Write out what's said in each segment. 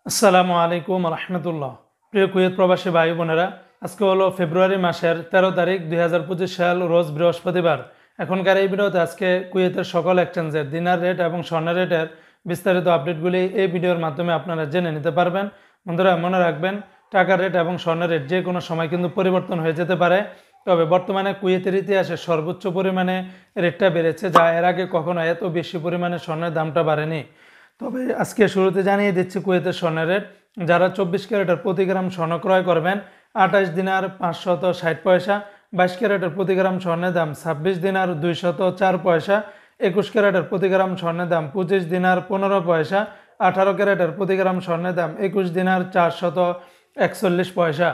আসসালামু আলাইকুম রহমতুল্লাহ। প্রিয় কুয়েত প্রবাসী ভাই বোনেরা, আজকে হলো ফেব্রুয়ারি মাসের 13 তারিখ 2025 সাল, রোজ বৃহস্পতিবার। এখনকার এই ভিডিওতে আজকে কুয়েতের সকল এক্সচেঞ্জের দিনার রেট এবং স্বর্ণের রেটের বিস্তারিত আপডেটগুলি এই ভিডিওর মাধ্যমে আপনারা জেনে নিতে পারবেন। বন্ধুরা, মনে রাখবেন, টাকার রেট এবং স্বর্ণের রেট যে কোনো সময় কিন্তু পরিবর্তন হয়ে যেতে পারে। তবে বর্তমানে কুয়েতের ইতিহাসে সর্বোচ্চ পরিমাণে রেটটা বেড়েছে, যা এর আগে কখনো এত বেশি পরিমাণে স্বর্ণের দামটা বাড়েনি। তবে আজকে শুরুতে জানিয়ে দিচ্ছি কুয়েতের স্বর্ণের রেট। যারা 24 ক্যারেটের প্রতি গ্রাম স্বর্ণ ক্রয় করবেন 28 দিনার 560 পয়সা, 22 ক্যারেটের প্রতি গ্রাম স্বর্ণের দাম 26 দিনার 204 পয়সা, 21 ক্যারেটের প্রতি গ্রাম স্বর্ণের দাম 25 দিনার 15 পয়সা, 18 ক্যারেটের প্রতি গ্রাম স্বর্ণের দাম 21 দিনার 441 পয়সা।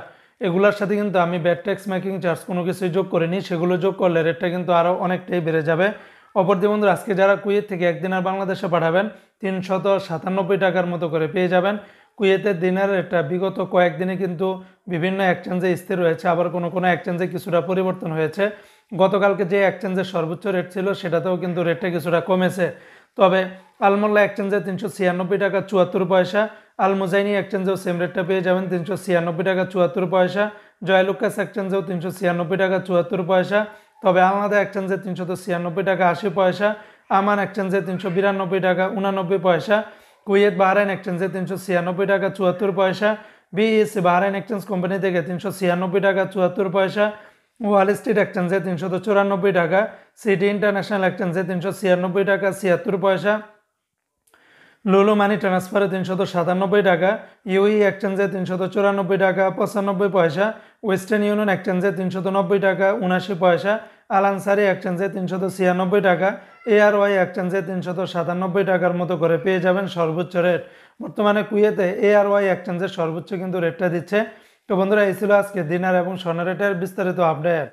এগুলোর সাথে কিন্তু আমি ব্যাট ট্যাক্স মেকিং চার্জ কোনো কিছুই যোগ করিনি, সেগুলো যোগ করলে রেটটা কিন্তু আরও অনেকটাই বেড়ে যাবে। অপরদিকে বন্ধুরা, আজকে যারা কুয়েত থেকে একদিনের বাংলাদেশে পাঠাবেন 397 টাকার মতো করে পেয়ে যাবেন। কুয়েতের দিনের রেটটা বিগত কয়েকদিনে কিন্তু বিভিন্ন এক্সচেঞ্জে স্থির রয়েছে, আবার কোনো কোনো এক্সচেঞ্জে কিছুটা পরিবর্তন হয়েছে। গতকালকে যে এক্সচেঞ্জের সর্বোচ্চ রেট ছিল সেটাতেও কিন্তু রেটটা কিছুটা কমেছে। তবে আলমোল্লা এক্সচেঞ্জে 396 টাকা 74 পয়সা, আলমুজাইনি এক্সচেঞ্জেও সেম রেটটা পেয়ে যাবেন 396 টাকা 74 পয়সা, জয়লুকাস এক্সচেঞ্জেও 396 টাকা 74 পয়সা। তবে আলাদা এক্সচেঞ্জে 396 টাকা 80 পয়সা, আমান এক্সচেঞ্জে 392 টাকা 89 পয়সা, কুয়েত বাহরাইন এক্সচেঞ্জে 396 টাকা 74 পয়সা, বিএসসি বাহরাইন এক্সচেঞ্জ কোম্পানি থেকে 396 টাকা 74 পয়সা, ওয়াল স্ট্রিট এক্সচেঞ্জে 394 টাকা, সিটি ইন্টারন্যাশনাল এক্সচেঞ্জে 396 টাকা 76 পয়সা, লুলু মানি ট্রান্সফারে 397 টাকা, ইউই এক্সচেঞ্জে 394 টাকা 95 পয়সা, ওয়েস্টার্ন ইউনিয়ন এক্সচেঞ্জে 390 টাকা 79 পয়সা, আলানসারি এক্সচেঞ্জে 396 টাকা, এআরওয়াই এক্সচেঞ্জে 397 টাকার মতো করে পেয়ে যাবেন সর্বোচ্চ রেট। বর্তমানে কুয়েতে এআরওয়াই এক্সচেঞ্জের সর্বোচ্চ কিন্তু রেটটা দিচ্ছে। তো বন্ধুরা, এই ছিল আজকে দিনার এবং স্বর্ণ রেটের বিস্তারিত আপডেট।